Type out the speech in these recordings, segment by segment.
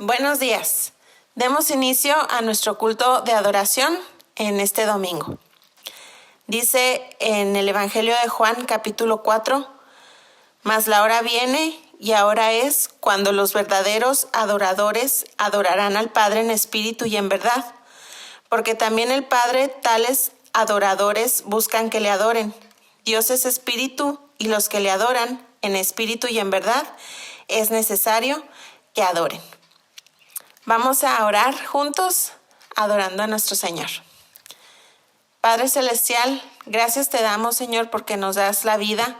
Buenos días. Demos inicio a nuestro culto de adoración en este domingo. Dice en el Evangelio de Juan, capítulo 4, mas la hora viene y ahora es cuando los verdaderos adoradores adorarán al Padre en espíritu y en verdad, porque también el Padre tales adoradores buscan que le adoren. Dios es espíritu y los que le adoran en espíritu y en verdad es necesario que adoren. Vamos a orar juntos, adorando a nuestro Señor. Padre Celestial, gracias te damos, Señor, porque nos das la vida,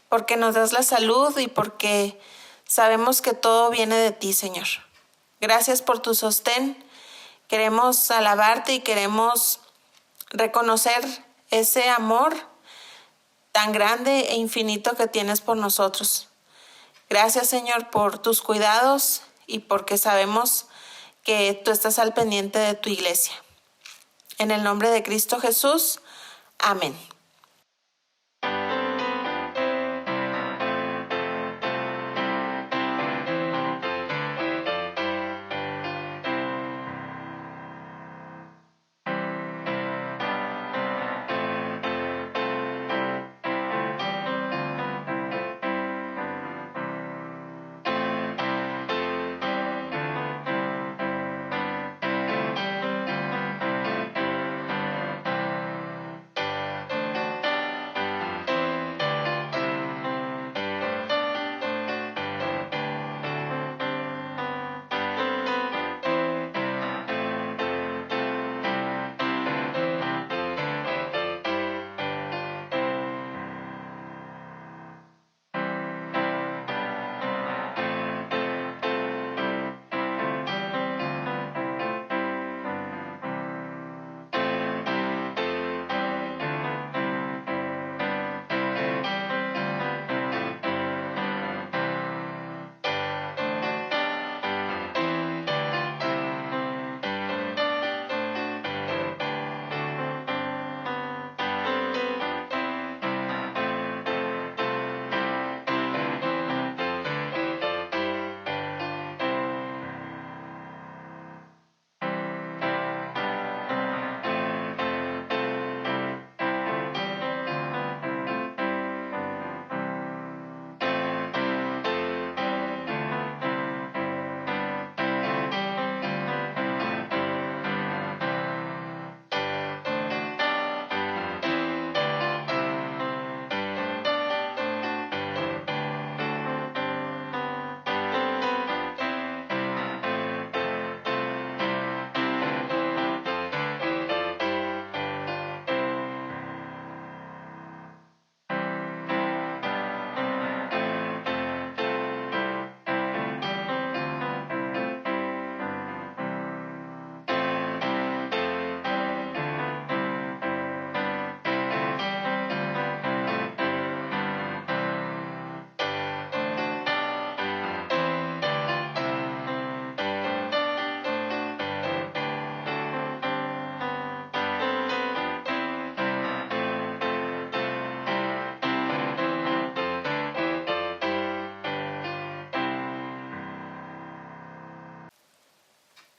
porque nos das la salud y porque sabemos que todo viene de ti, Señor. Gracias por tu sostén. Queremos alabarte y queremos reconocer ese amor tan grande e infinito que tienes por nosotros. Gracias, Señor, por tus cuidados y porque sabemos que tú estás al pendiente de tu iglesia. En el nombre de Cristo Jesús, amén.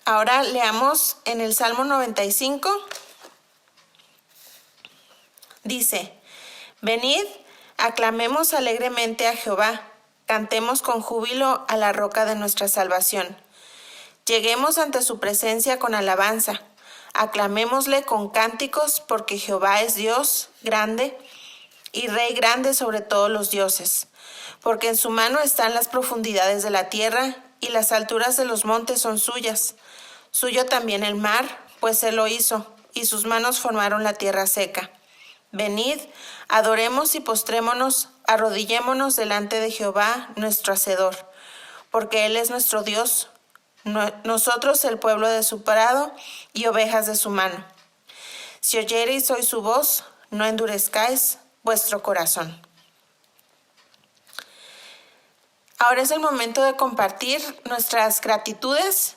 Ahora leamos en el Salmo 95. Dice: venid, aclamemos alegremente a Jehová, cantemos con júbilo a la roca de nuestra salvación. Lleguemos ante su presencia con alabanza, aclamémosle con cánticos, porque Jehová es Dios grande y Rey grande sobre todos los dioses. Porque en su mano están las profundidades de la tierra, y las alturas de los montes son suyas. Suyo también el mar, pues él lo hizo, y sus manos formaron la tierra seca. Venid, adoremos y postrémonos, arrodillémonos delante de Jehová, nuestro Hacedor, porque él es nuestro Dios, nosotros el pueblo de su prado y ovejas de su mano. Si oyereis hoy su voz, no endurezcáis vuestro corazón. Ahora es el momento de compartir nuestras gratitudes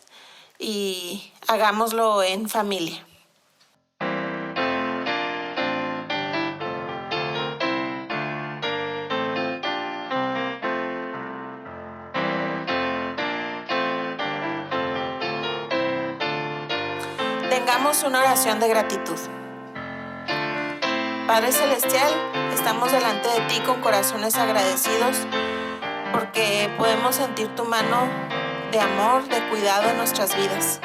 y hagámoslo en familia. Tengamos una oración de gratitud. Padre Celestial, estamos delante de ti con corazones agradecidos porque podemos sentir tu mano de amor, de cuidado en nuestras vidas.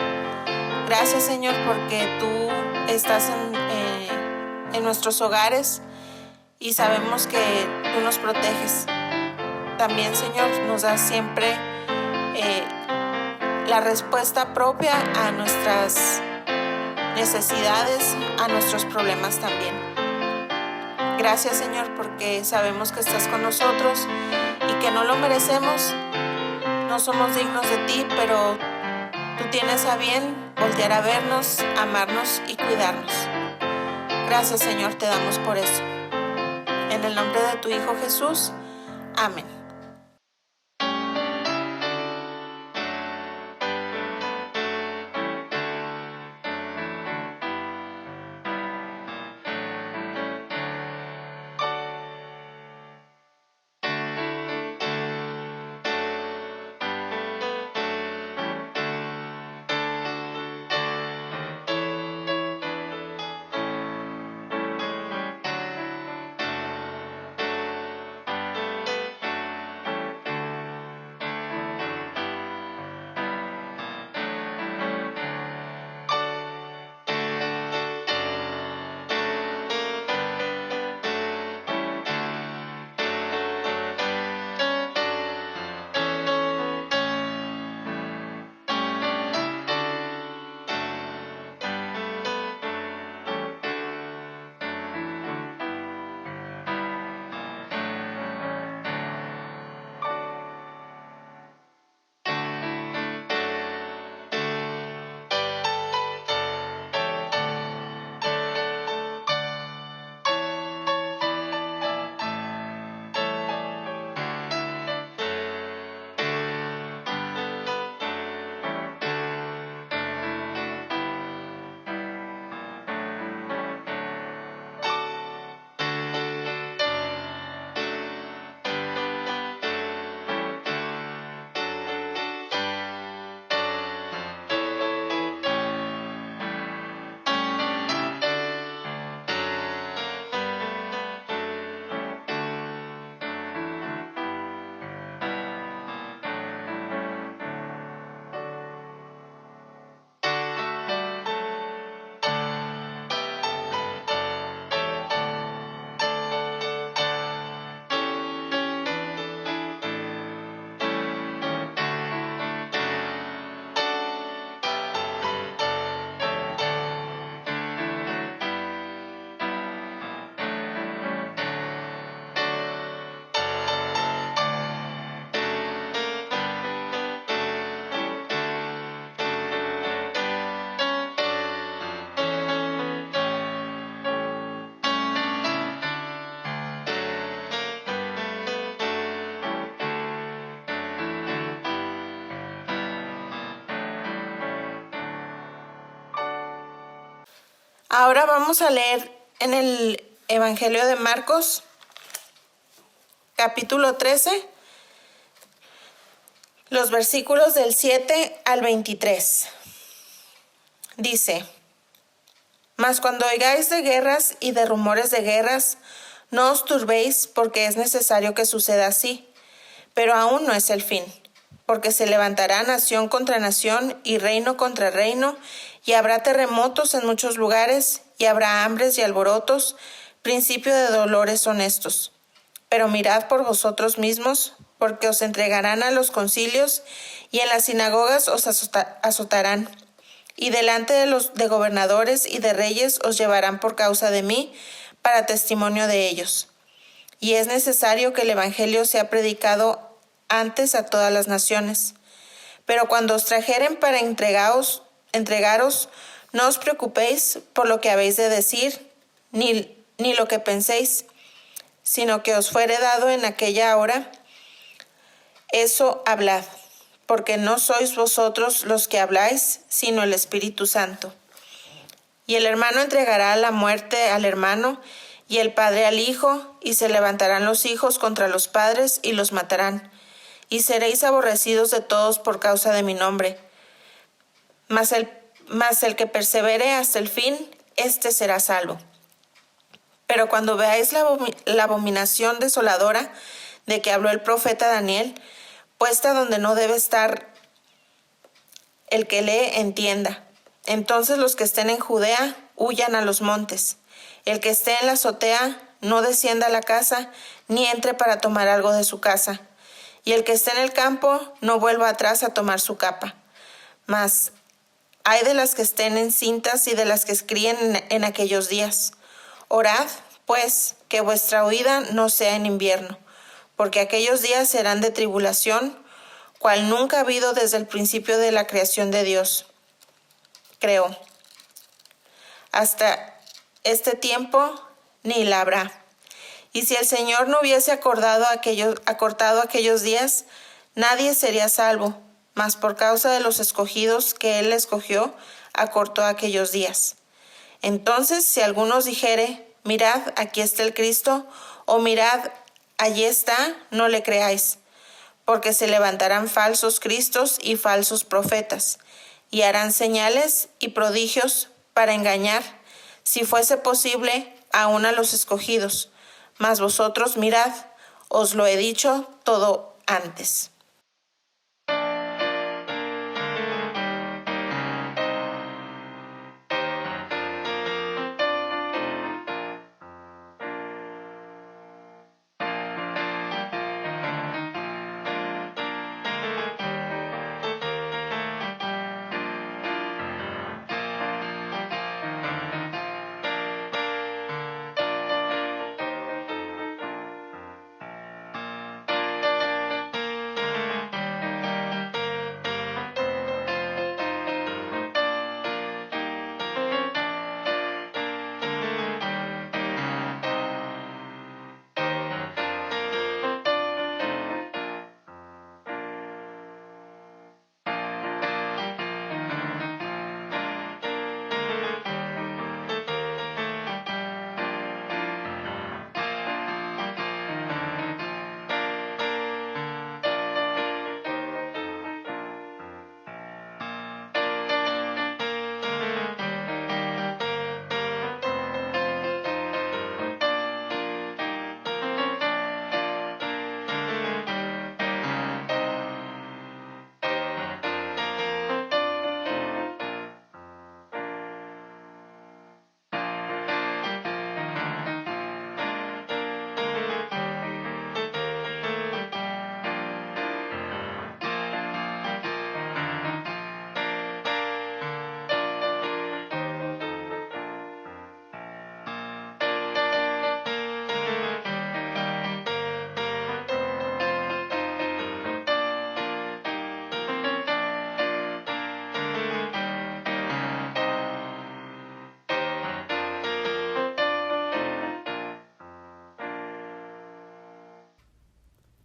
Gracias, Señor, porque tú estás en nuestros hogares y sabemos que tú nos proteges. También, Señor, nos das siempre la respuesta propia a nuestras necesidades, a nuestros problemas también. Gracias, Señor, porque sabemos que estás con nosotros y que no lo merecemos, no somos dignos de ti, pero tú tienes a bien voltear a vernos, amarnos y cuidarnos. Gracias, Señor, te damos por eso. En el nombre de tu Hijo Jesús, amén. Ahora vamos a leer en el Evangelio de Marcos, capítulo 13, los versículos del 7 al 23. Dice: Mas cuando oigáis de guerras y de rumores de guerras, no os turbéis, porque es necesario que suceda así, pero aún no es el fin. Porque se levantará nación contra nación y reino contra reino, y habrá terremotos en muchos lugares, y habrá hambres y alborotos, principio de dolores son estos. Pero mirad por vosotros mismos, porque os entregarán a los concilios, y en las sinagogas os azotarán, y delante de gobernadores y de reyes os llevarán por causa de mí, para testimonio de ellos. Y es necesario que el evangelio sea predicado antes a todas las naciones. Pero cuando os trajeren para entregaros, no os preocupéis por lo que habéis de decir, ni lo que penséis, sino que os fuere dado en aquella hora, eso hablad, porque no sois vosotros los que habláis, sino el Espíritu Santo. Y el hermano entregará a la muerte al hermano, y el padre al hijo, y se levantarán los hijos contra los padres y los matarán. Y seréis aborrecidos de todos por causa de mi nombre. Mas mas el que persevere hasta el fin, éste será salvo. Pero cuando veáis la abominación desoladora de que habló el profeta Daniel, puesta donde no debe estar, el que lee entienda. Entonces los que estén en Judea huyan a los montes. El que esté en la azotea no descienda a la casa, ni entre para tomar algo de su casa. Y el que esté en el campo no vuelva atrás a tomar su capa. Mas ay de las que estén encintas y de las que críen en aquellos días. Orad, pues, que vuestra huida no sea en invierno, porque aquellos días serán de tribulación, cual nunca ha habido desde el principio de la creación de Dios. Creo. Hasta este tiempo ni la habrá. Y si el Señor no hubiese acortado aquellos días, nadie sería salvo, mas por causa de los escogidos que Él escogió, acortó aquellos días. Entonces, si algunos dijere, mirad, aquí está el Cristo, o mirad, allí está, no le creáis, porque se levantarán falsos cristos y falsos profetas, y harán señales y prodigios para engañar, si fuese posible, aun a los escogidos. Mas vosotros mirad, os lo he dicho todo antes.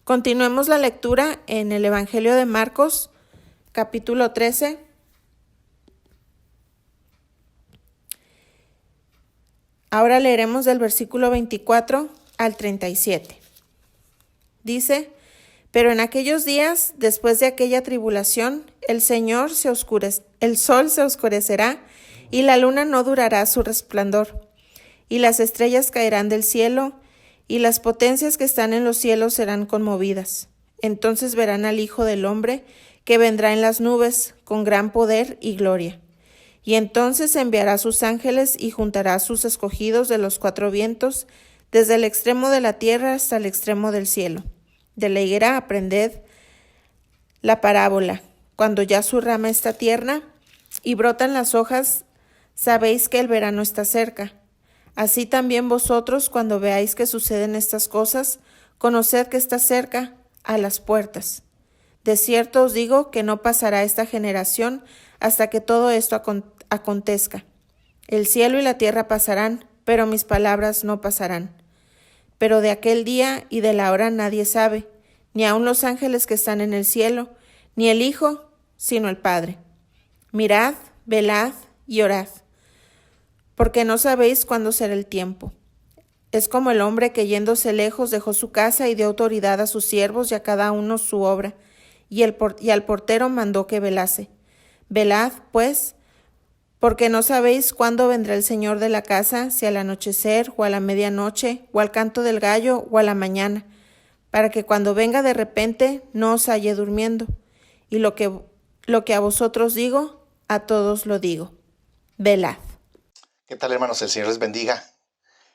Continuemos la lectura en el Evangelio de Marcos, capítulo 13. Ahora leeremos del versículo 24 al 37. Dice, pero en aquellos días, después de aquella tribulación, el sol se oscurecerá y la luna no durará su resplandor, y las estrellas caerán del cielo, y las potencias que están en los cielos serán conmovidas. Entonces verán al Hijo del Hombre, que vendrá en las nubes, con gran poder y gloria. Y entonces enviará a sus ángeles y juntará a sus escogidos de los cuatro vientos, desde el extremo de la tierra hasta el extremo del cielo. De la higuera aprended la parábola. Cuando ya su rama está tierna y brotan las hojas, sabéis que el verano está cerca. Así también vosotros, cuando veáis que suceden estas cosas, conoced que está cerca, a las puertas. De cierto os digo que no pasará esta generación hasta que todo esto acontezca. El cielo y la tierra pasarán, pero mis palabras no pasarán. Pero de aquel día y de la hora nadie sabe, ni aun los ángeles que están en el cielo, ni el Hijo, sino el Padre. Mirad, velad y orad, porque no sabéis cuándo será el tiempo. Es como el hombre que yéndose lejos dejó su casa y dio autoridad a sus siervos y a cada uno su obra, y al portero mandó que velase. Velad, pues, Porque no sabéis cuándo vendrá el Señor de la casa, si al anochecer, o a la medianoche, o al canto del gallo, o a la mañana, para que cuando venga de repente no os halle durmiendo. Y lo que a vosotros digo, a todos lo digo. Velad. ¿Qué tal, hermanos? El Señor les bendiga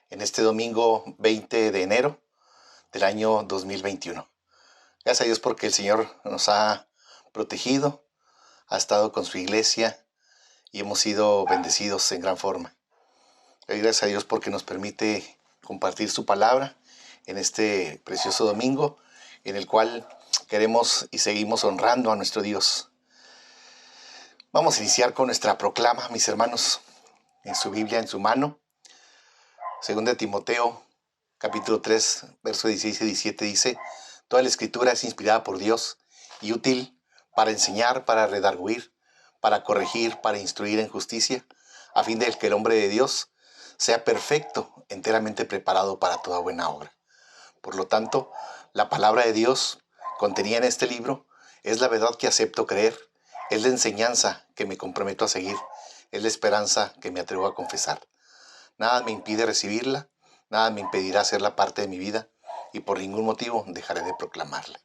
en este domingo 20 de enero del año 2021. Gracias a Dios porque el Señor nos ha protegido, ha estado con su iglesia y hemos sido bendecidos en gran forma. Gracias a Dios porque nos permite compartir su palabra en este precioso domingo en el cual queremos y seguimos honrando a nuestro Dios. Vamos a iniciar con nuestra proclama, mis hermanos, en su Biblia, en su mano. Segunda de Timoteo, capítulo 3, verso 16 y 17 dice: Toda la escritura es inspirada por Dios y útil para enseñar, para redarguir, para corregir, para instruir en justicia, a fin de que el hombre de Dios sea perfecto, enteramente preparado para toda buena obra. Por lo tanto, la palabra de Dios contenida en este libro es la verdad que acepto creer, es la enseñanza que me comprometo a seguir, es la esperanza que me atrevo a confesar. Nada me impide recibirla, nada me impedirá hacerla parte de mi vida y por ningún motivo dejaré de proclamarla.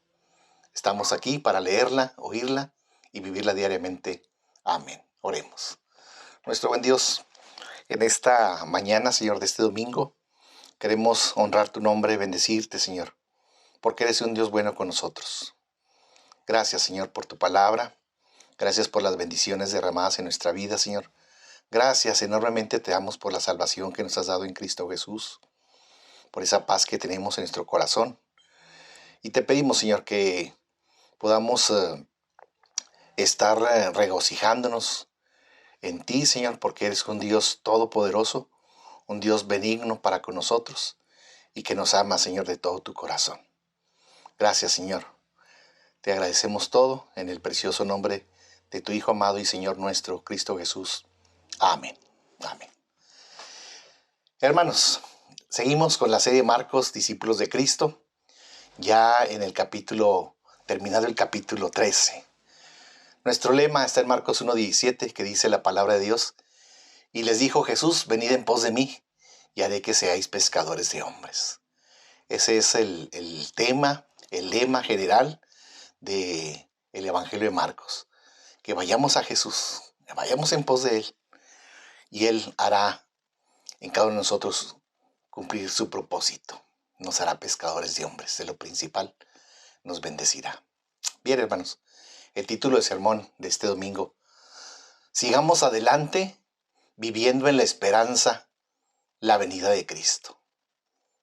Estamos aquí para leerla, oírla y vivirla diariamente. Amén. Oremos. Nuestro buen Dios, en esta mañana, Señor, de este domingo, queremos honrar tu nombre, bendecirte, Señor, porque eres un Dios bueno con nosotros. Gracias, Señor, por tu palabra. Gracias por las bendiciones derramadas en nuestra vida, Señor. Gracias, enormemente te damos por la salvación que nos has dado en Cristo Jesús, por esa paz que tenemos en nuestro corazón. Y te pedimos, Señor, que podamos estar regocijándonos en ti, Señor, porque eres un Dios todopoderoso, un Dios benigno para con nosotros y que nos ama, Señor, de todo tu corazón. Gracias, Señor. Te agradecemos todo en el precioso nombre de tu Hijo amado y Señor nuestro, Cristo Jesús. Amén. Amén. Hermanos, seguimos con la serie Marcos, discípulos de Cristo, ya en el capítulo, terminado el capítulo 13. Nuestro lema está en Marcos 1:17, que dice la palabra de Dios: Y les dijo Jesús: venid en pos de mí, y haré que seáis pescadores de hombres. Ese es el tema, el lema general del Evangelio de Marcos. Que vayamos a Jesús, que vayamos en pos de Él, y Él hará en cada uno de nosotros cumplir su propósito. Nos hará pescadores de hombres. De lo principal, nos bendecirá. Bien, hermanos, el título de sermón de este domingo: sigamos adelante viviendo en la esperanza la venida de Cristo.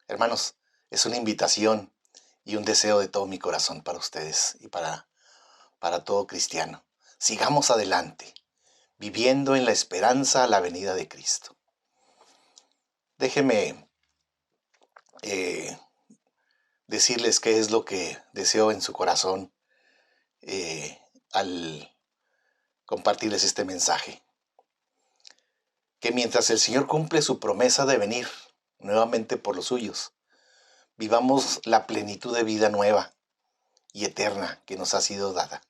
Hermanos, es una invitación y un deseo de todo mi corazón para ustedes y para todo cristiano. Sigamos adelante viviendo en la esperanza la venida de Cristo. Déjenme decirles qué es lo que deseo en su corazón al compartirles este mensaje. Que mientras el Señor cumple su promesa de venir nuevamente por los suyos, vivamos la plenitud de vida nueva y eterna que nos ha sido dada.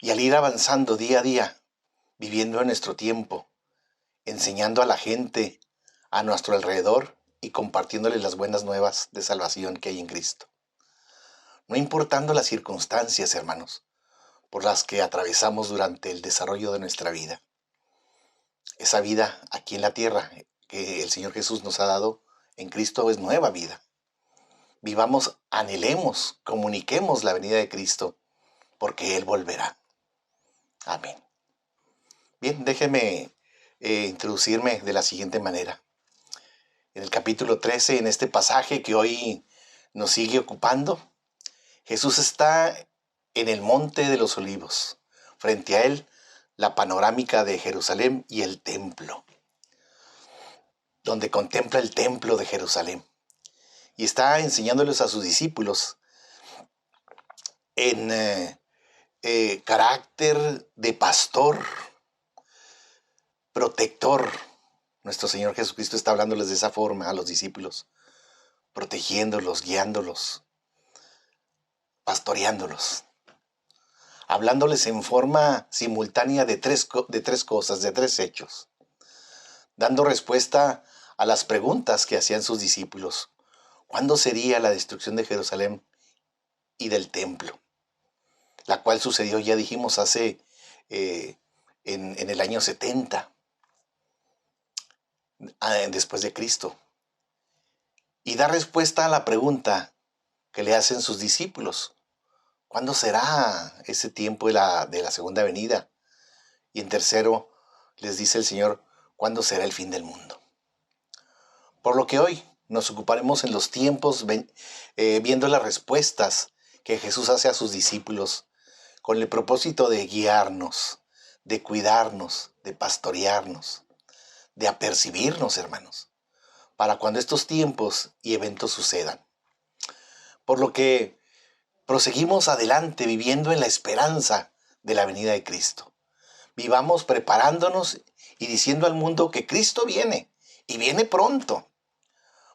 Y al ir avanzando día a día, viviendo en nuestro tiempo, enseñando a la gente a nuestro alrededor y compartiéndole las buenas nuevas de salvación que hay en Cristo. No importando las circunstancias, hermanos, por las que atravesamos durante el desarrollo de nuestra vida. Esa vida aquí en la tierra que el Señor Jesús nos ha dado en Cristo es nueva vida. Vivamos, anhelemos, comuniquemos la venida de Cristo, porque Él volverá. Amén. Bien, déjeme introducirme de la siguiente manera. En el capítulo 13, en este pasaje que hoy nos sigue ocupando, Jesús está en el Monte de los Olivos. Frente a Él, la panorámica de Jerusalén y el templo, donde contempla el templo de Jerusalén. Y está enseñándoles a sus discípulos en carácter de pastor, protector. Nuestro Señor Jesucristo está hablándoles de esa forma a los discípulos, protegiéndolos, guiándolos, pastoreándolos. hablándoles en forma simultánea de tres cosas, de tres hechos, dando respuesta a las preguntas que hacían sus discípulos. ¿Cuándo sería la destrucción de Jerusalén y del templo? La cual sucedió, ya dijimos, hace en el año 70 después de Cristo. Y da respuesta a la pregunta que le hacen sus discípulos. ¿Cuándo será ese tiempo de la segunda venida? Y en tercero, les dice el Señor, ¿cuándo será el fin del mundo? Por lo que hoy nos ocuparemos en los tiempos viendo las respuestas que Jesús hace a sus discípulos con el propósito de guiarnos, de cuidarnos, de pastorearnos, de apercibirnos, hermanos, para cuando estos tiempos y eventos sucedan. Por lo que proseguimos adelante viviendo en la esperanza de la venida de Cristo. Vivamos preparándonos y diciendo al mundo que Cristo viene y viene pronto.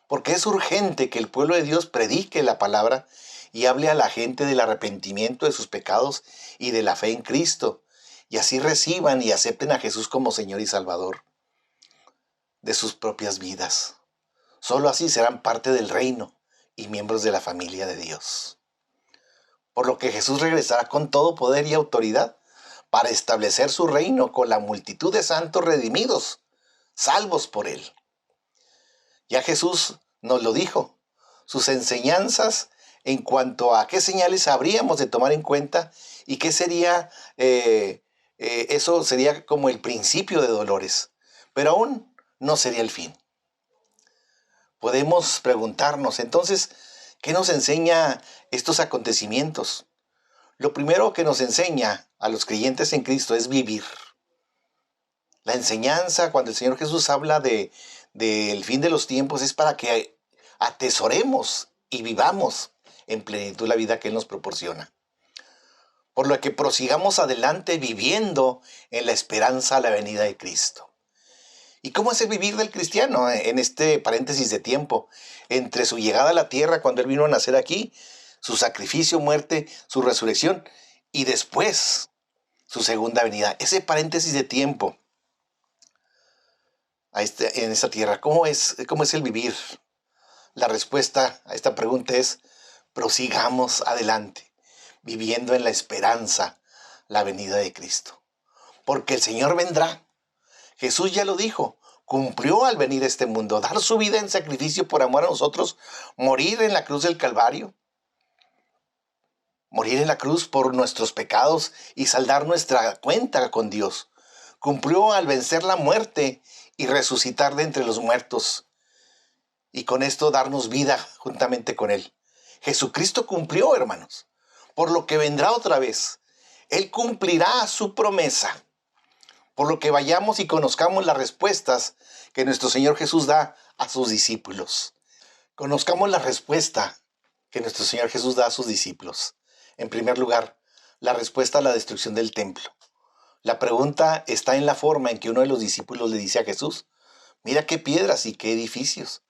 Porque es urgente que el pueblo de Dios predique la palabra y hable a la gente del arrepentimiento de sus pecados y de la fe en Cristo. Y así reciban y acepten a Jesús como Señor y Salvador de sus propias vidas. Solo así serán parte del reino y miembros de la familia de Dios. Por lo que Jesús regresará con todo poder y autoridad para establecer su reino con la multitud de santos redimidos, salvos por Él. Ya Jesús nos lo dijo, sus enseñanzas en cuanto a qué señales habríamos de tomar en cuenta y qué sería, eso sería como el principio de dolores, pero aún no sería el fin. Podemos preguntarnos, entonces, ¿qué nos enseña estos acontecimientos? Lo primero que nos enseña a los creyentes en Cristo es vivir. La enseñanza, cuando el Señor Jesús habla del fin de los tiempos, es para que atesoremos y vivamos en plenitud la vida que Él nos proporciona. Por lo que prosigamos adelante viviendo en la esperanza a la venida de Cristo. ¿Y cómo es el vivir del cristiano en este paréntesis de tiempo? Entre su llegada a la tierra, cuando Él vino a nacer aquí, su sacrificio, muerte, su resurrección y después su segunda venida. Ese paréntesis de tiempo en esta tierra, ¿cómo es el vivir? La respuesta a esta pregunta es: prosigamos adelante, viviendo en la esperanza la venida de Cristo. Porque el Señor vendrá. Jesús ya lo dijo, cumplió al venir a este mundo, dar su vida en sacrificio por amor a nosotros, morir en la cruz del Calvario, morir en la cruz por nuestros pecados y saldar nuestra cuenta con Dios. Cumplió al vencer la muerte y resucitar de entre los muertos, y con esto darnos vida juntamente con Él. Jesucristo cumplió, hermanos, por lo que vendrá otra vez. Él cumplirá su promesa. Por lo que vayamos y conozcamos las respuestas que nuestro Señor Jesús da a sus discípulos. Conozcamos la respuesta que nuestro Señor Jesús da a sus discípulos. En primer lugar, la respuesta a la destrucción del templo. La pregunta está en la forma en que uno de los discípulos le dice a Jesús: mira qué piedras y qué edificios.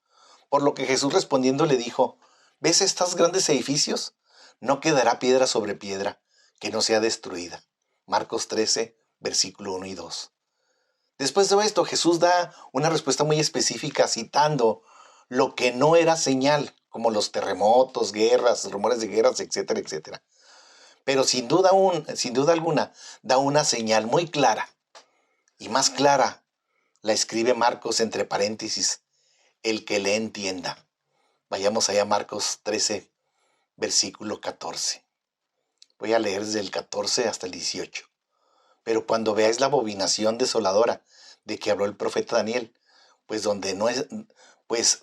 Por lo que Jesús respondiendo le dijo: ¿ves estos grandes edificios? No quedará piedra sobre piedra que no sea destruida. Marcos 13, versículo 1 y 2. Después de esto, Jesús da una respuesta muy específica citando lo que no era señal, como los terremotos, guerras, rumores de guerras, etcétera, etcétera. Pero sin duda alguna, da una señal muy clara, y más clara la escribe Marcos entre paréntesis: el que le entienda. Vayamos allá a Marcos 13, versículo 14. Voy a leer desde el 14 hasta el 18. Pero cuando veáis la abominación desoladora de que habló el profeta Daniel,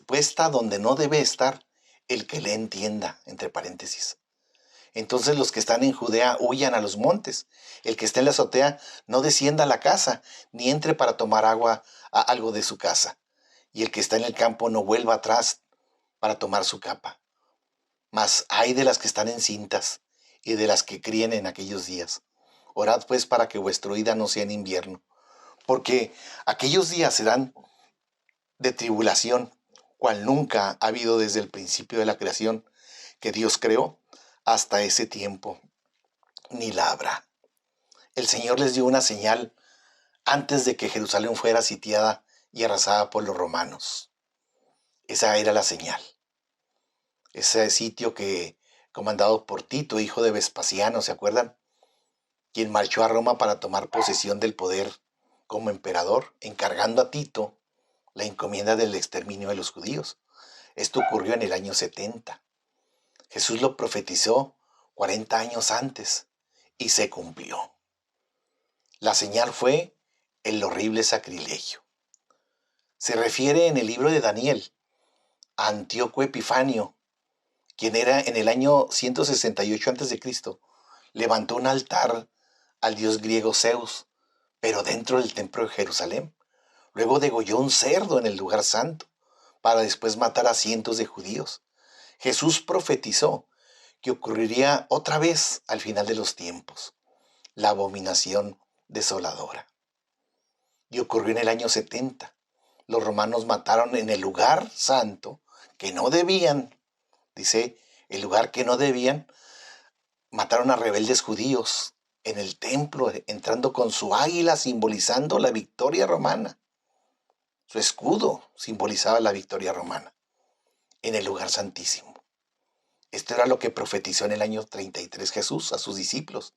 puesta donde no debe estar, el que le entienda, entre paréntesis. Entonces los que están en Judea huyan a los montes. El que esté en la azotea no descienda a la casa, ni entre para tomar algo de su casa. Y el que está en el campo no vuelva atrás para tomar su capa. Mas ay de las que están encintas y de las que críen en aquellos días. Orad pues para que vuestra huida no sea en invierno, porque aquellos días serán de tribulación, cual nunca ha habido desde el principio de la creación que Dios creó hasta ese tiempo, ni la habrá. el Señor les dio una señal antes de que Jerusalén fuera sitiada y arrasada por los romanos. Esa era la señal. Ese sitio que, comandado por Tito, hijo de Vespasiano, ¿se acuerdan? Quien marchó a Roma para tomar posesión del poder como emperador, encargando a Tito la encomienda del exterminio de los judíos. Esto ocurrió en el año 70. Jesús lo profetizó 40 años antes y se cumplió. La señal fue el horrible sacrilegio. Se refiere en el libro de Daniel a Antíoco Epifanio, quien era en el año 168 a.C., levantó un altar al dios griego Zeus, pero dentro del templo de Jerusalén. Luego degolló un cerdo en el lugar santo, para después matar a cientos de judíos. Jesús profetizó que ocurriría otra vez al final de los tiempos, la abominación desoladora. Y ocurrió en el año 70. Los romanos mataron en el lugar santo, que no debían, dice, el lugar que no debían, mataron a rebeldes judíos en el templo, entrando con su águila simbolizando la victoria romana. Su escudo simbolizaba la victoria romana en el lugar santísimo. Esto era lo que profetizó en el año 33 Jesús a sus discípulos.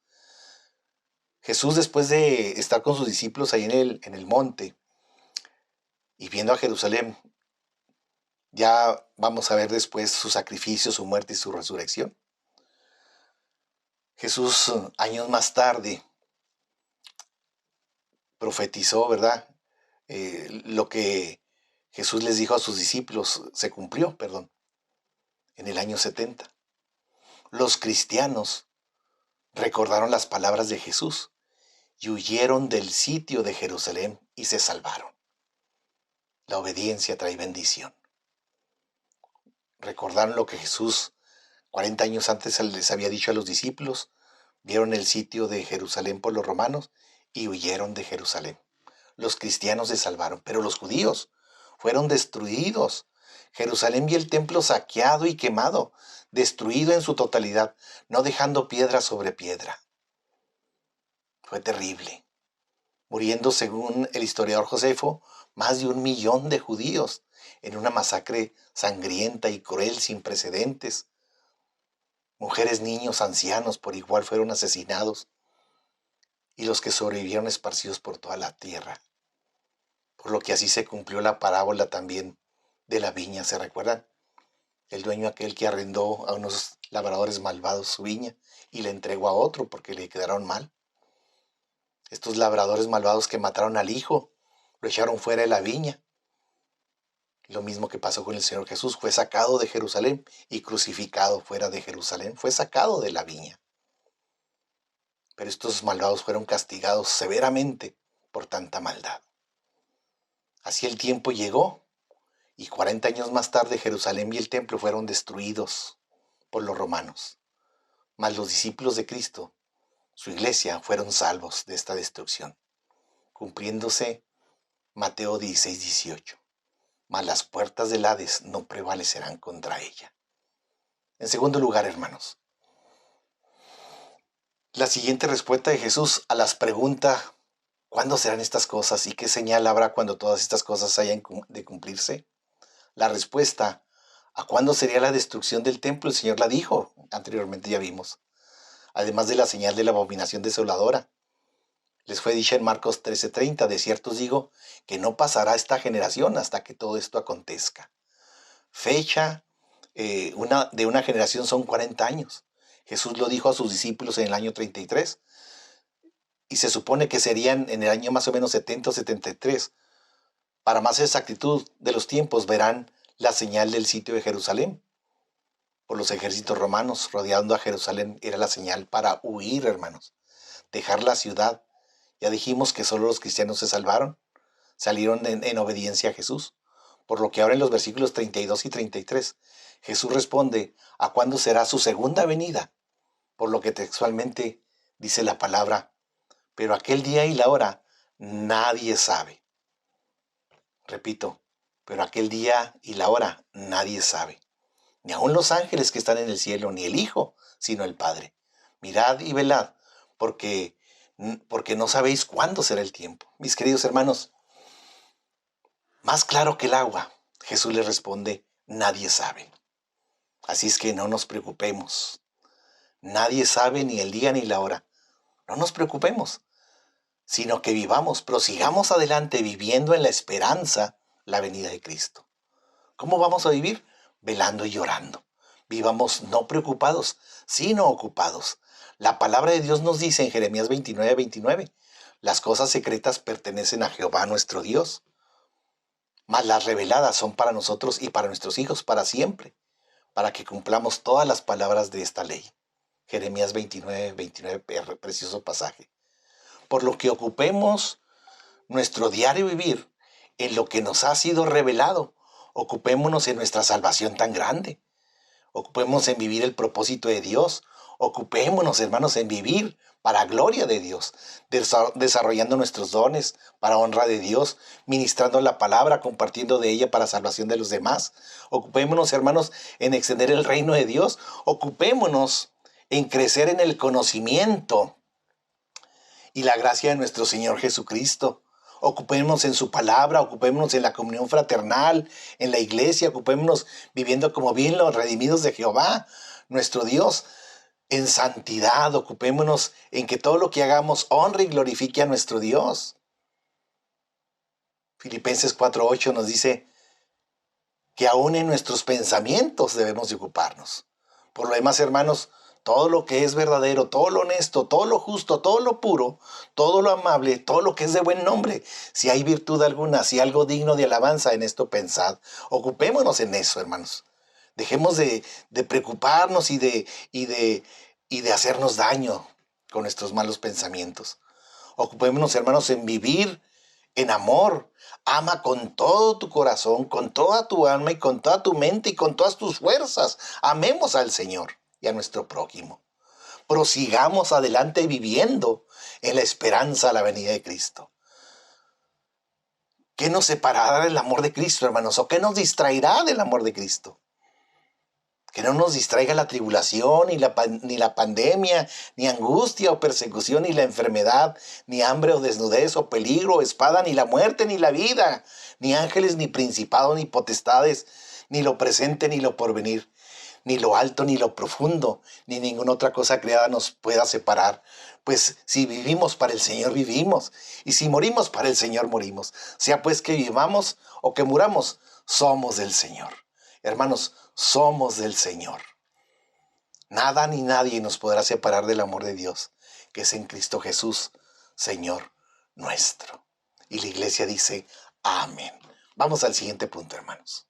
Jesús, después de estar con sus discípulos ahí en el monte y viendo a Jerusalén, ya vamos a ver después su sacrificio, su muerte y su resurrección. Jesús, años más tarde, profetizó, ¿verdad? Lo que Jesús les dijo a sus discípulos se cumplió, en el año 70. Los cristianos recordaron las palabras de Jesús y huyeron del sitio de Jerusalén y se salvaron. La obediencia trae bendición. Recordaron lo que Jesús 40 años antes les había dicho a los discípulos, vieron el sitio de Jerusalén por los romanos y huyeron de Jerusalén. Los cristianos se salvaron, pero los judíos fueron destruidos. Jerusalén vio el templo saqueado y quemado, destruido en su totalidad, no dejando piedra sobre piedra. Fue terrible. Muriendo, según el historiador Josefo, más de 1 millón de judíos en una masacre sangrienta y cruel sin precedentes. Mujeres, niños, ancianos por igual fueron asesinados y los que sobrevivieron esparcidos por toda la tierra. Por lo que así se cumplió la parábola también de la viña, ¿se recuerdan? El dueño aquel que arrendó a unos labradores malvados su viña y le entregó a otro porque le quedaron mal. Estos labradores malvados que mataron al hijo, lo echaron fuera de la viña. Lo mismo que pasó con el Señor Jesús, fue sacado de Jerusalén y crucificado fuera de Jerusalén, fue sacado de la viña. Pero estos malvados fueron castigados severamente por tanta maldad. Así el tiempo llegó y 40 años más tarde Jerusalén y el templo fueron destruidos por los romanos. Mas los discípulos de Cristo, su iglesia, fueron salvos de esta destrucción, cumpliéndose Mateo 16:18. Mas las puertas del Hades no prevalecerán contra ella. En segundo lugar, hermanos, la siguiente respuesta de Jesús a las preguntas, ¿cuándo serán estas cosas y qué señal habrá cuando todas estas cosas hayan de cumplirse? La respuesta a cuándo sería la destrucción del templo, el Señor la dijo, anteriormente ya vimos. Además de la señal de la abominación desoladora. Les fue dicha en Marcos 13:30, de cierto os digo que no pasará esta generación hasta que todo esto acontezca. Fecha de una generación son 40 años. Jesús lo dijo a sus discípulos en el año 33 y se supone que serían en el año más o menos 70 o 73. Para más exactitud de los tiempos verán la señal del sitio de Jerusalén. Por los ejércitos romanos rodeando a Jerusalén era la señal para huir, hermanos. Dejar la ciudad. Ya dijimos que solo los cristianos se salvaron, salieron en obediencia a Jesús. Por lo que ahora en los versículos 32 y 33, Jesús responde a cuándo será su segunda venida. Por lo que textualmente dice la palabra, pero aquel día y la hora nadie sabe. Repito, pero aquel día y la hora nadie sabe. Ni aun los ángeles que están en el cielo, ni el Hijo, sino el Padre. Mirad y velad, porque porque no sabéis cuándo será el tiempo. Mis queridos hermanos, más claro que el agua, Jesús les responde, nadie sabe. Así es que no nos preocupemos. Nadie sabe ni el día ni la hora. No nos preocupemos, sino que vivamos, prosigamos adelante viviendo en la esperanza la venida de Cristo. ¿Cómo vamos a vivir? Velando y llorando. Vivamos no preocupados, sino ocupados. La palabra de Dios nos dice en Jeremías 29:29, las cosas secretas pertenecen a Jehová nuestro Dios, mas las reveladas son para nosotros y para nuestros hijos para siempre, para que cumplamos todas las palabras de esta ley. Jeremías 29:29, precioso pasaje. Por lo que ocupemos nuestro diario vivir en lo que nos ha sido revelado, ocupémonos en nuestra salvación tan grande, ocupémonos en vivir el propósito de Dios, ocupémonos, hermanos, en vivir para gloria de Dios, desarrollando nuestros dones para honra de Dios, ministrando la palabra, compartiendo de ella para salvación de los demás. Ocupémonos, hermanos, en extender el reino de Dios, ocupémonos en crecer en el conocimiento y la gracia de nuestro Señor Jesucristo. Ocupémonos en su palabra, ocupémonos en la comunión fraternal, en la iglesia, ocupémonos viviendo como bien los redimidos de Jehová, nuestro Dios, en santidad. Ocupémonos en que todo lo que hagamos honre y glorifique a nuestro Dios. Filipenses 4:8 nos dice que aún en nuestros pensamientos debemos de ocuparnos. Por lo demás, hermanos, todo lo que es verdadero, todo lo honesto, todo lo justo, todo lo puro, todo lo amable, todo lo que es de buen nombre, si hay virtud alguna, si algo digno de alabanza, en esto pensad. Ocupémonos en eso, hermanos. Dejemos de preocuparnos y de hacernos daño con nuestros malos pensamientos. Ocupémonos, hermanos, en vivir en amor. Ama con todo tu corazón, con toda tu alma y con toda tu mente y con todas tus fuerzas. Amemos al Señor y a nuestro prójimo. Prosigamos adelante viviendo en la esperanza a la venida de Cristo. ¿Qué nos separará del amor de Cristo, hermanos? ¿O qué nos distraerá del amor de Cristo? Que no nos distraiga la tribulación, ni la pandemia, ni angustia o persecución, ni la enfermedad, ni hambre o desnudez o peligro o espada, ni la muerte, ni la vida, ni ángeles, ni principados, ni potestades, ni lo presente, ni lo porvenir, ni lo alto, ni lo profundo, ni ninguna otra cosa creada nos pueda separar. Pues si vivimos para el Señor, vivimos. Y si morimos para el Señor, morimos. Sea pues que vivamos o que muramos, somos del Señor. Hermanos, somos del Señor. Nada ni nadie nos podrá separar del amor de Dios, que es en Cristo Jesús, Señor nuestro. Y la iglesia dice, amén. Vamos al siguiente punto, hermanos.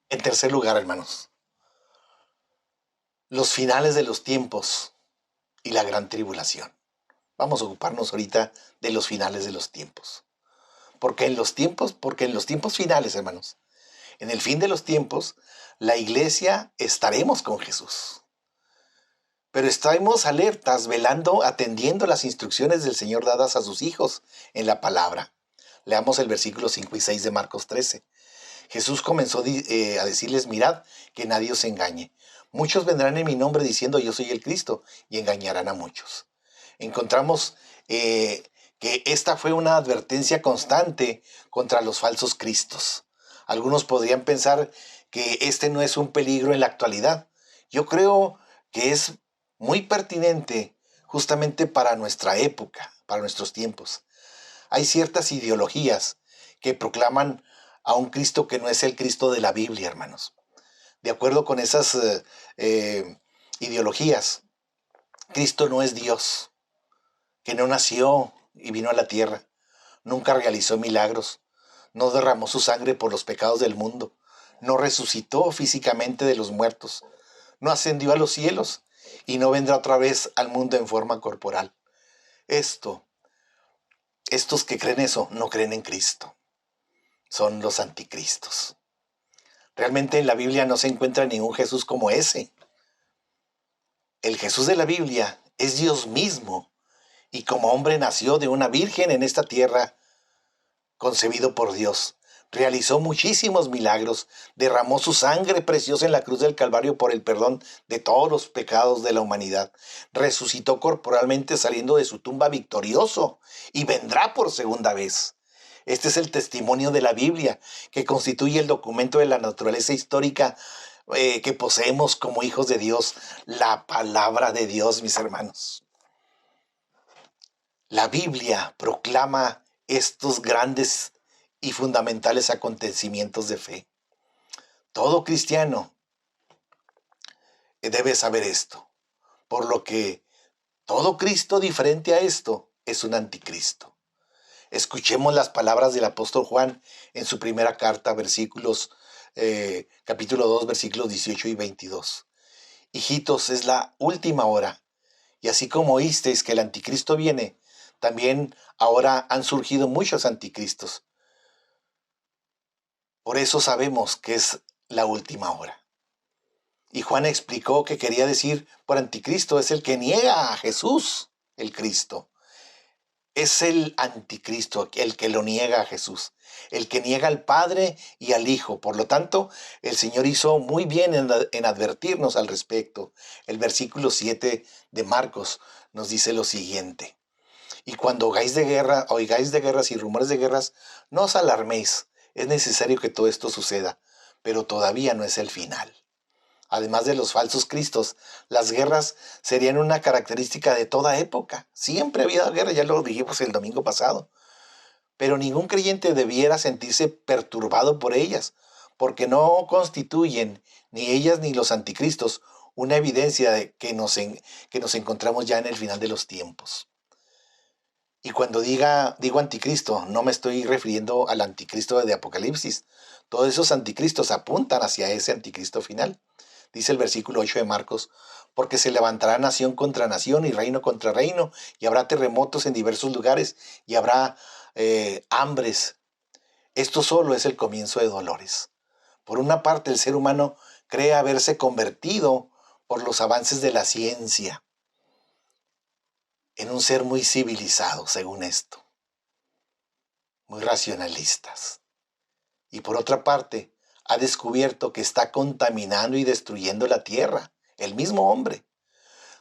En tercer lugar, hermanos, los finales de los tiempos y la gran tribulación. Vamos a ocuparnos ahorita de los finales de los tiempos. Porque en los tiempos finales, hermanos, en el fin de los tiempos, la iglesia estaremos con Jesús. Pero estaremos alertas, velando, atendiendo las instrucciones del Señor dadas a sus hijos en la palabra. Leamos el versículo 5 y 6 de Marcos 13. Jesús comenzó a decirles, mirad, que nadie os engañe. Muchos vendrán en mi nombre diciendo, yo soy el Cristo, y engañarán a muchos. Encontramos que esta fue una advertencia constante contra los falsos cristos. Algunos podrían pensar que este no es un peligro en la actualidad. Yo creo que es muy pertinente justamente para nuestra época, para nuestros tiempos. Hay ciertas ideologías que proclaman a un Cristo que no es el Cristo de la Biblia, hermanos. De acuerdo con esas ideologías, Cristo no es Dios, que no nació y vino a la tierra, nunca realizó milagros, no derramó su sangre por los pecados del mundo, no resucitó físicamente de los muertos, no ascendió a los cielos y no vendrá otra vez al mundo en forma corporal. Estos que creen eso no creen en Cristo, son los anticristos. Realmente en la Biblia no se encuentra ningún Jesús como ese. El Jesús de la Biblia es Dios mismo y como hombre nació de una virgen en esta tierra, concebido por Dios. realizó muchísimos milagros, derramó su sangre preciosa en la cruz del Calvario por el perdón de todos los pecados de la humanidad, resucitó corporalmente saliendo de su tumba victorioso y vendrá por segunda vez. Este es el testimonio de la Biblia, que constituye el documento de la naturaleza histórica que poseemos como hijos de Dios, la palabra de Dios, mis hermanos. La Biblia proclama estos grandes y fundamentales acontecimientos de fe. Todo cristiano debe saber esto, por lo que todo Cristo diferente a esto es un anticristo. Escuchemos las palabras del apóstol Juan en su primera carta, capítulo 2, versículos 18 y 22. Hijitos, es la última hora, y así como oísteis que el anticristo viene, también ahora han surgido muchos anticristos. Por eso sabemos que es la última hora. Y Juan explicó que quería decir por anticristo es el que niega a Jesús, el Cristo. Es el anticristo el que lo niega a Jesús, el que niega al Padre y al Hijo. Por lo tanto, el Señor hizo muy bien en advertirnos al respecto. El versículo 7 de Marcos nos dice lo siguiente. Y cuando oigáis de guerras y rumores de guerras, no os alarméis. Es necesario que todo esto suceda, pero todavía no es el final. Además de los falsos cristos, las guerras serían una característica de toda época. Siempre ha habido guerra, ya lo dijimos el domingo pasado. Pero ningún creyente debiera sentirse perturbado por ellas, porque no constituyen, ni ellas ni los anticristos, una evidencia de que nos encontramos ya en el final de los tiempos. Y cuando digo anticristo, no me estoy refiriendo al anticristo de Apocalipsis. Todos esos anticristos apuntan hacia ese anticristo final. Dice el versículo 8 de Marcos, porque se levantará nación contra nación y reino contra reino, y habrá terremotos en diversos lugares, y habrá hambres. Esto solo es el comienzo de dolores. Por una parte, el ser humano cree haberse convertido por los avances de la ciencia en un ser muy civilizado, según esto, muy racionalistas. Y por otra parte, ha descubierto que está contaminando y destruyendo la Tierra, el mismo hombre,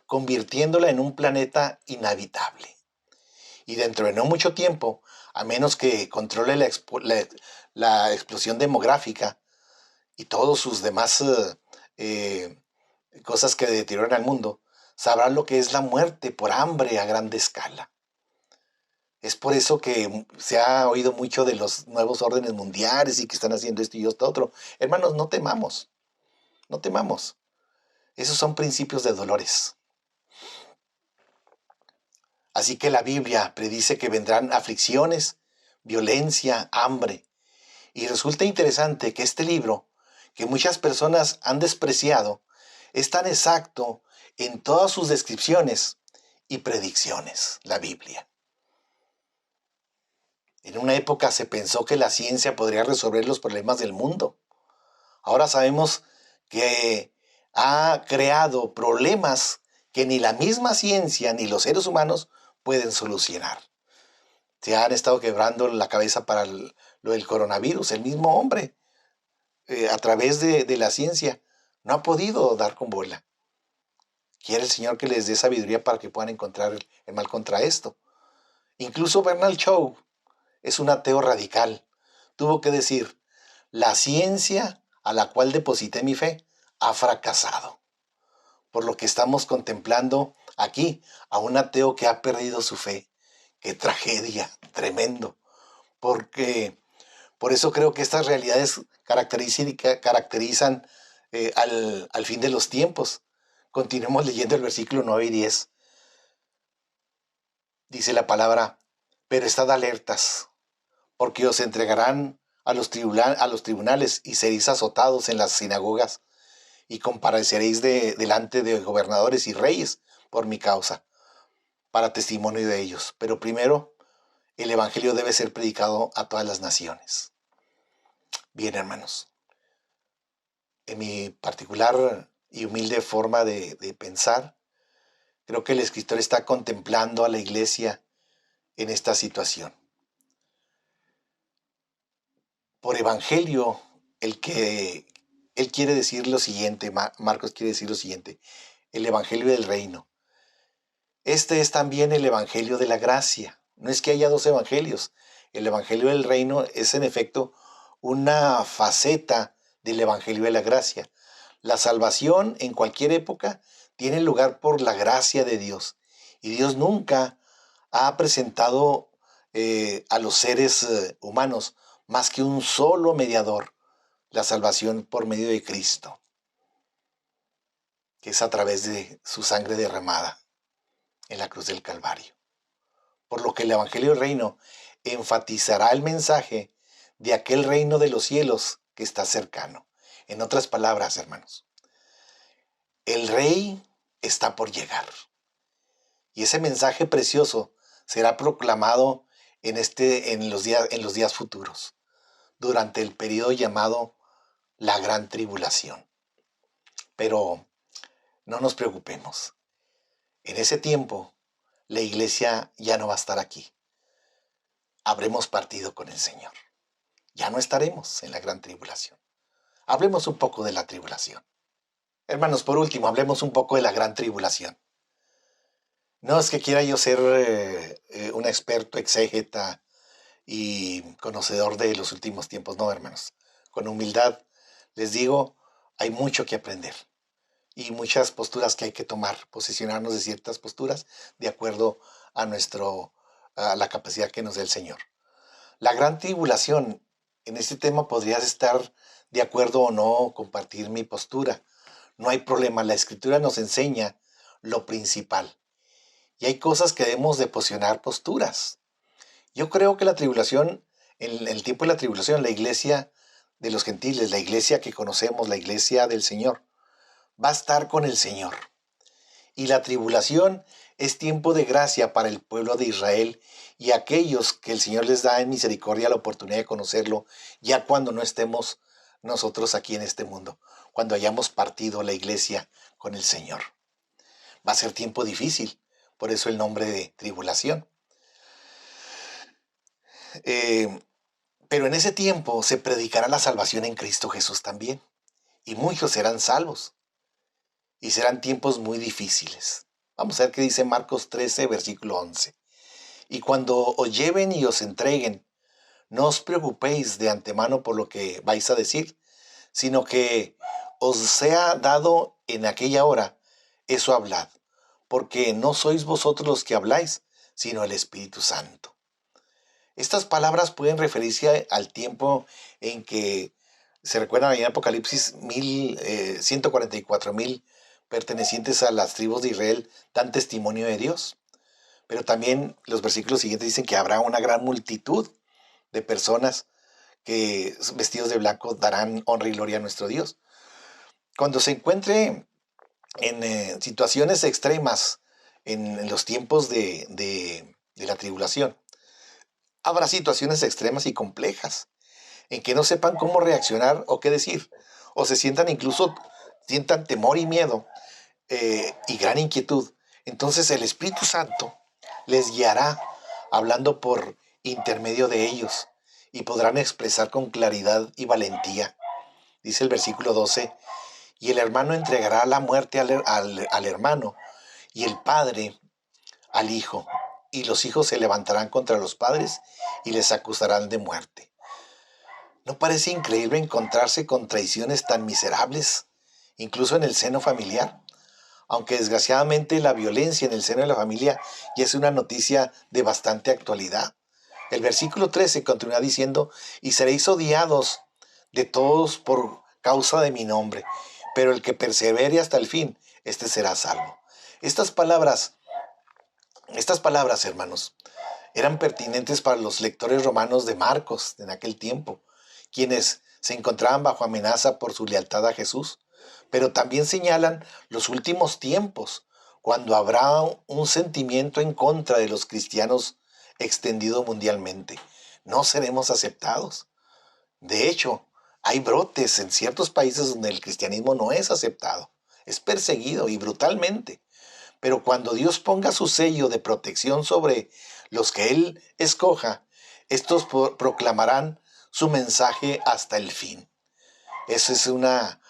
convirtiéndola en un planeta inhabitable. Y dentro de no mucho tiempo, a menos que controle la explosión demográfica y todos sus demás cosas que deterioran al mundo, sabrán lo que es la muerte por hambre a grande escala. Es por eso que se ha oído mucho de los nuevos órdenes mundiales y que están haciendo esto y esto otro. Hermanos, no temamos, no temamos. Esos son principios de dolores. Así que la Biblia predice que vendrán aflicciones, violencia, hambre. Y resulta interesante que este libro, que muchas personas han despreciado, es tan exacto en todas sus descripciones y predicciones, la Biblia. En una época se pensó que la ciencia podría resolver los problemas del mundo. Ahora sabemos que ha creado problemas que ni la misma ciencia ni los seres humanos pueden solucionar. Se han estado quebrando la cabeza para lo del coronavirus. El mismo hombre, a través de la ciencia, no ha podido dar con bola. Quiere el Señor que les dé sabiduría para que puedan encontrar el mal contra esto. Incluso Bernard Shaw es un ateo radical. Tuvo que decir, la ciencia a la cual deposité mi fe ha fracasado. Por lo que estamos contemplando aquí a un ateo que ha perdido su fe. ¡Qué tragedia! Tremendo. Por eso creo que estas realidades caracterizan al fin de los tiempos. Continuemos leyendo el versículo 9 y 10. Dice la palabra, pero estad alertas, porque os entregarán a los tribunales y seréis azotados en las sinagogas y compareceréis delante de gobernadores y reyes por mi causa, para testimonio de ellos. Pero primero, el evangelio debe ser predicado a todas las naciones. Bien, hermanos, en mi particular y humilde forma de pensar, creo que el escritor está contemplando a la iglesia en esta situación. por evangelio, él quiere decir lo siguiente, Marcos quiere decir lo siguiente, el evangelio del reino. Este es también el evangelio de la gracia. No es que haya dos evangelios. El evangelio del reino es en efecto una faceta del evangelio de la gracia. La salvación en cualquier época tiene lugar por la gracia de Dios. Y Dios nunca ha presentado a los seres humanos más que un solo mediador, la salvación por medio de Cristo, que es a través de su sangre derramada en la cruz del Calvario. Por lo que el Evangelio del Reino enfatizará el mensaje de aquel reino de los cielos que está cercano. En otras palabras, hermanos, el Rey está por llegar. Y ese mensaje precioso será proclamado en los días futuros, durante el periodo llamado la Gran Tribulación. Pero no nos preocupemos. En ese tiempo, la iglesia ya no va a estar aquí. Habremos partido con el Señor. Ya no estaremos en la Gran Tribulación. Hablemos un poco de la tribulación. Hermanos, por último, hablemos un poco de la Gran Tribulación. No es que quiera yo ser un experto exégeta y conocedor de los últimos tiempos, no, hermanos. Con humildad les digo, hay mucho que aprender y muchas posturas que hay que tomar, posicionarnos de ciertas posturas de acuerdo a la capacidad que nos dé el Señor. La Gran Tribulación, en este tema podrías estar de acuerdo o no, compartir mi postura. No hay problema, la Escritura nos enseña lo principal. Y hay cosas que debemos de posicionar posturas. Yo creo que la tribulación, en el tiempo de la tribulación, la iglesia de los gentiles, la iglesia que conocemos, la iglesia del Señor, va a estar con el Señor. Y la tribulación es tiempo de gracia para el pueblo de Israel y aquellos que el Señor les da en misericordia la oportunidad de conocerlo, ya cuando no estemos nosotros aquí en este mundo, cuando hayamos partido la iglesia con el Señor. Va a ser tiempo difícil, por eso el nombre de tribulación. Pero en ese tiempo se predicará la salvación en Cristo Jesús también, y muchos serán salvos, y serán tiempos muy difíciles. Vamos a ver qué dice Marcos 13, versículo 11. Y cuando os lleven y os entreguen, no os preocupéis de antemano por lo que vais a decir, sino que os sea dado en aquella hora, eso hablad, porque no sois vosotros los que habláis, sino el Espíritu Santo. Estas palabras pueden referirse al tiempo en que, se recuerdan en Apocalipsis, 144,000 pertenecientes a las tribus de Israel dan testimonio de Dios. Pero también los versículos siguientes dicen que habrá una gran multitud de personas que vestidos de blanco darán honra y gloria a nuestro Dios. Cuando se encuentre en situaciones extremas en los tiempos de la tribulación, habrá situaciones extremas y complejas en que no sepan cómo reaccionar o qué decir, o se sientan temor y miedo y gran inquietud. Entonces el Espíritu Santo les guiará hablando por intermedio de ellos y podrán expresar con claridad y valentía. Dice el versículo 12, y el hermano entregará la muerte al hermano y el padre al hijo, y los hijos se levantarán contra los padres y les acusarán de muerte. ¿No parece increíble encontrarse con traiciones tan miserables, incluso en el seno familiar? Aunque desgraciadamente la violencia en el seno de la familia ya es una noticia de bastante actualidad. El versículo 13 continúa diciendo, y seréis odiados de todos por causa de mi nombre, pero el que persevere hasta el fin, este será salvo. Estas palabras, hermanos, eran pertinentes para los lectores romanos de Marcos en aquel tiempo, quienes se encontraban bajo amenaza por su lealtad a Jesús, pero también señalan los últimos tiempos, cuando habrá un sentimiento en contra de los cristianos extendido mundialmente. No seremos aceptados. De hecho, hay brotes en ciertos países donde el cristianismo no es aceptado, es perseguido y brutalmente. Pero cuando Dios ponga su sello de protección sobre los que Él escoja, estos proclamarán su mensaje hasta el fin. Eso es una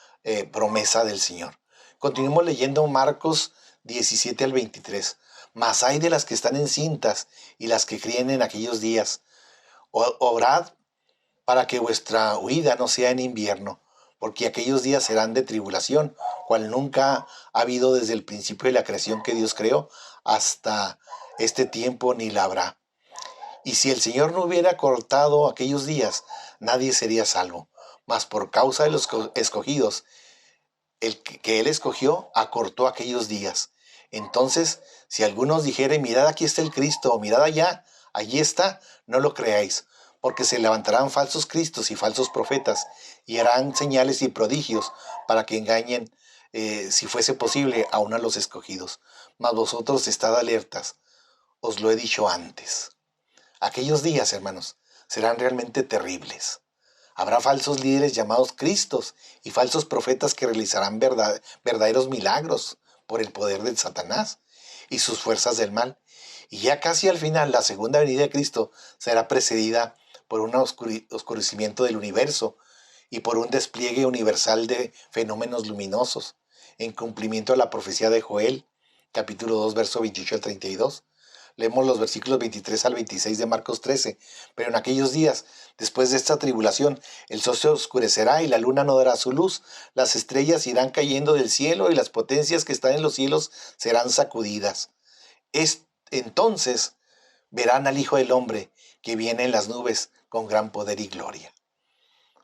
promesa del Señor. Continuemos leyendo Marcos 17 al 23. Mas hay de las que están encintas y las que críen en aquellos días. Orad para que vuestra huida no sea en invierno, porque aquellos días serán de tribulación, cual nunca ha habido desde el principio de la creación que Dios creó hasta este tiempo, ni la habrá. Y si el Señor no hubiera cortado aquellos días, nadie sería salvo. Mas por causa de los escogidos, el que Él escogió, acortó aquellos días. Entonces, si algunos dijeren, mirad, aquí está el Cristo, o mirad allá, allí está, no lo creáis, porque se levantarán falsos cristos y falsos profetas, y harán señales y prodigios para que engañen, si fuese posible, aún a los escogidos. Mas vosotros estad alertas, os lo he dicho antes. Aquellos días, hermanos, serán realmente terribles. Habrá falsos líderes llamados Cristos y falsos profetas que realizarán verdaderos milagros por el poder de Satanás y sus fuerzas del mal. Y ya casi al final, la segunda venida de Cristo será precedida por un oscurecimiento del universo y por un despliegue universal de fenómenos luminosos, en cumplimiento a la profecía de Joel, capítulo 2, verso 28 al 32. Leemos los versículos 23 al 26 de Marcos 13. Pero en aquellos días, después de esta tribulación, el sol se oscurecerá y la luna no dará su luz. Las estrellas irán cayendo del cielo y las potencias que están en los cielos serán sacudidas. Entonces verán al Hijo del Hombre que viene en las nubes con gran poder y gloria.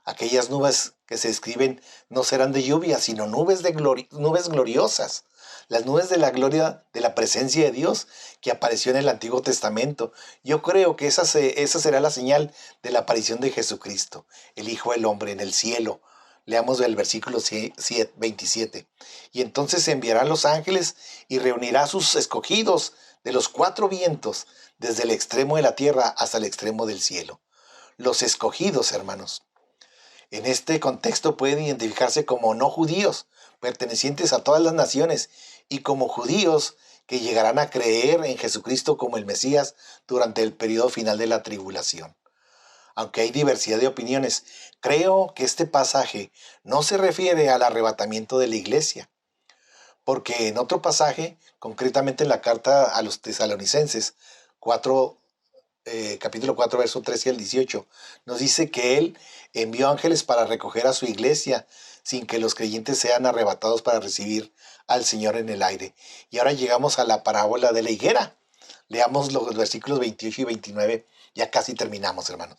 Aquellas nubes que se describen no serán de lluvia, sino nubes gloriosas. Las nubes de la gloria de la presencia de Dios que apareció en el Antiguo Testamento. Yo creo que esa será la señal de la aparición de Jesucristo, el Hijo del Hombre, en el cielo. Leamos el versículo 27. Y entonces enviará a los ángeles y reunirá a sus escogidos de los cuatro vientos, desde el extremo de la tierra hasta el extremo del cielo. Los escogidos, hermanos, en este contexto pueden identificarse como no judíos, pertenecientes a todas las naciones, y como judíos que llegarán a creer en Jesucristo como el Mesías durante el periodo final de la tribulación. Aunque hay diversidad de opiniones, creo que este pasaje no se refiere al arrebatamiento de la iglesia, porque en otro pasaje, concretamente en la carta a los tesalonicenses, capítulo 4, verso 13 al 18, nos dice que Él envió ángeles para recoger a su iglesia sin que los creyentes sean arrebatados para recibir al Señor en el aire. Y ahora llegamos a la parábola de la higuera. Leamos los versículos 28 y 29, ya casi terminamos, hermanos.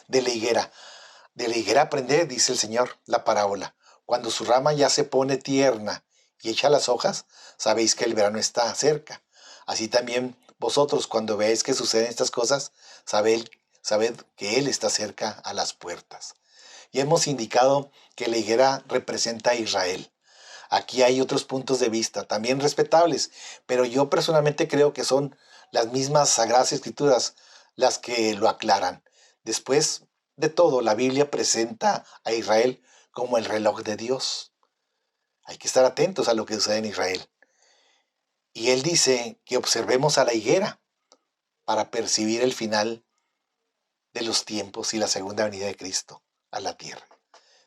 De la higuera aprended, dice el Señor, la parábola. Cuando su rama ya se pone tierna y echa las hojas, sabéis que el verano está cerca. Así también vosotros, cuando veáis que suceden estas cosas, sabed que Él está cerca a las puertas. Y hemos indicado que la higuera representa a Israel. Aquí hay otros puntos de vista, también respetables, pero yo personalmente creo que son las mismas Sagradas Escrituras las que lo aclaran. Después de todo, la Biblia presenta a Israel como el reloj de Dios. Hay que estar atentos a lo que sucede en Israel. Y Él dice que observemos a la higuera para percibir el final de los tiempos y la segunda venida de Cristo a la tierra.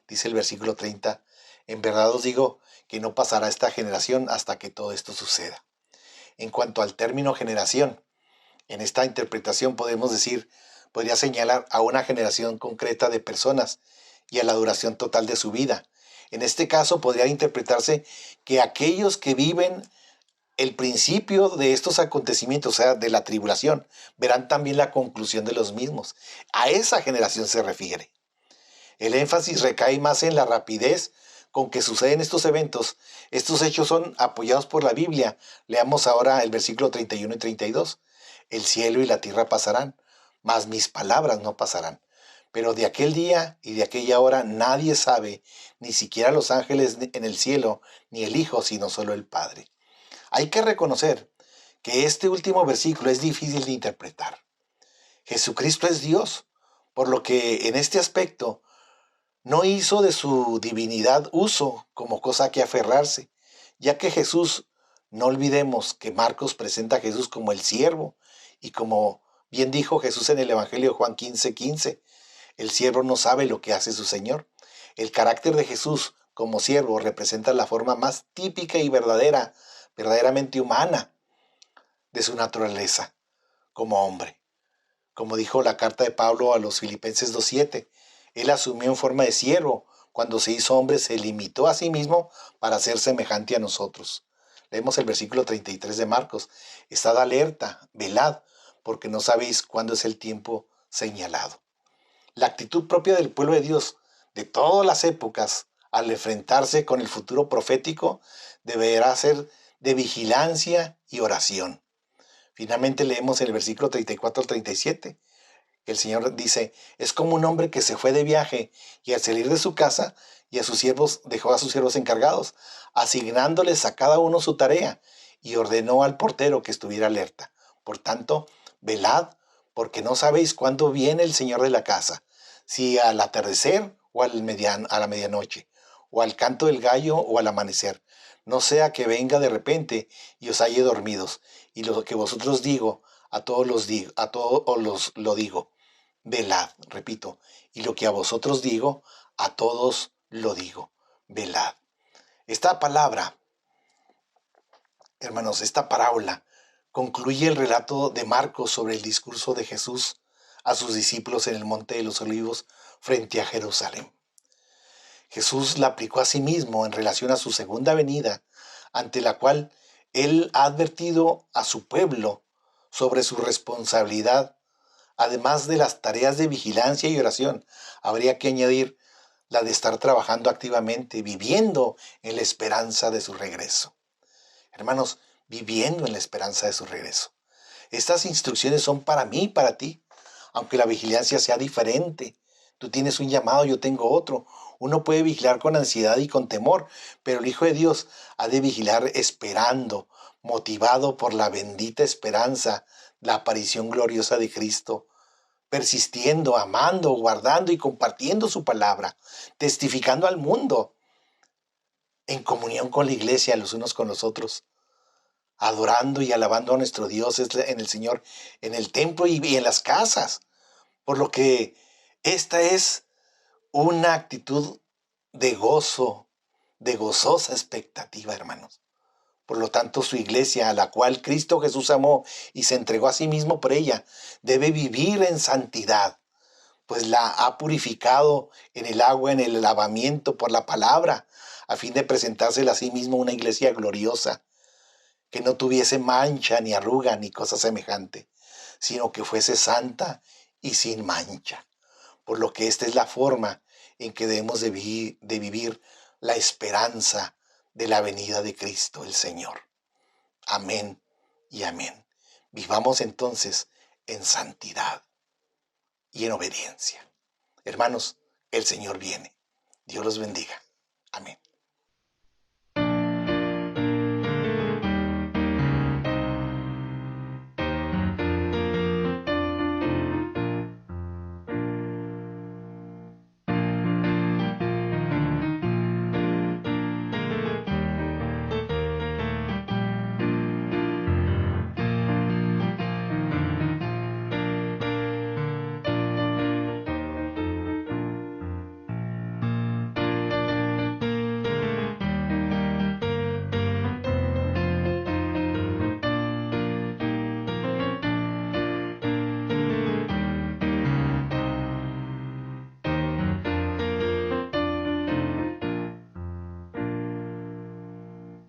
Dice el versículo 30, en verdad os digo que no pasará esta generación hasta que todo esto suceda. En cuanto al término generación, en esta interpretación podría señalar a una generación concreta de personas y a la duración total de su vida. En este caso podría interpretarse que aquellos que viven el principio de estos acontecimientos, o sea, de la tribulación, verán también la conclusión de los mismos. A esa generación se refiere. El énfasis recae más en la rapidez con que suceden estos eventos. Estos hechos son apoyados por la Biblia. Leamos ahora el versículo 31 y 32. El cielo y la tierra pasarán, mas mis palabras no pasarán. Pero de aquel día y de aquella hora nadie sabe, ni siquiera los ángeles en el cielo, ni el Hijo, sino solo el Padre. Hay que reconocer que este último versículo es difícil de interpretar. Jesucristo es Dios, por lo que en este aspecto no hizo de su divinidad uso como cosa que aferrarse, ya que Jesús, no olvidemos que Marcos presenta a Jesús como el siervo, y como bien dijo Jesús en el Evangelio de Juan 15:15, El siervo no sabe lo que hace su Señor. El carácter de Jesús como siervo representa la forma más típica y verdaderamente humana de su naturaleza como hombre. Como dijo la carta de Pablo a los Filipenses 2:7, Él asumió en forma de siervo. Cuando se hizo hombre, se limitó a sí mismo para ser semejante a nosotros. Leemos el versículo 33 de Marcos. Estad alerta, velad, porque no sabéis cuándo es el tiempo señalado. La actitud propia del pueblo de Dios de todas las épocas al enfrentarse con el futuro profético deberá ser de vigilancia y oración. Finalmente leemos el versículo 34 al 37, que el Señor dice, es como un hombre que se fue de viaje y al salir de su casa y a sus siervos dejó a sus siervos encargados, asignándoles a cada uno su tarea y ordenó al portero que estuviera alerta. Por tanto, velad, porque no sabéis cuándo viene el Señor de la casa, si al atardecer o a la medianoche, o al canto del gallo o al amanecer. No sea que venga de repente y os halle dormidos, y lo que vosotros digo, a todos lo digo. Velad, repito, y lo que a vosotros digo, a todos lo digo. Velad. Esta palabra, hermanos, esta parábola concluye el relato de Marcos sobre el discurso de Jesús a sus discípulos en el Monte de los Olivos frente a Jerusalén. Jesús la aplicó a sí mismo en relación a su segunda venida, ante la cual Él ha advertido a su pueblo sobre su responsabilidad. Además de las tareas de vigilancia y oración, habría que añadir la de estar trabajando activamente, viviendo en la esperanza de su regreso. Hermanos, viviendo en la esperanza de su regreso. Estas instrucciones son para mí y para ti, aunque la vigilancia sea diferente. Tú tienes un llamado, yo tengo otro. Uno puede vigilar con ansiedad y con temor, pero el Hijo de Dios ha de vigilar esperando, motivado por la bendita esperanza, la aparición gloriosa de Cristo, persistiendo, amando, guardando y compartiendo su palabra, testificando al mundo, en comunión con la iglesia los unos con los otros, adorando y alabando a nuestro Dios en el Señor, en el templo y en las casas. Por lo que esta es una actitud de gozo, de gozosa expectativa, hermanos. Por lo tanto, su iglesia, a la cual Cristo Jesús amó y se entregó a sí mismo por ella, debe vivir en santidad, pues la ha purificado en el agua, en el lavamiento por la palabra, a fin de presentársela a sí mismo una iglesia gloriosa, que no tuviese mancha, ni arruga, ni cosa semejante, sino que fuese santa y sin mancha. Por lo que esta es la forma en que debemos de vivir la esperanza de la venida de Cristo el Señor. Amén y amén. Vivamos entonces en santidad y en obediencia. Hermanos, el Señor viene. Dios los bendiga. Amén.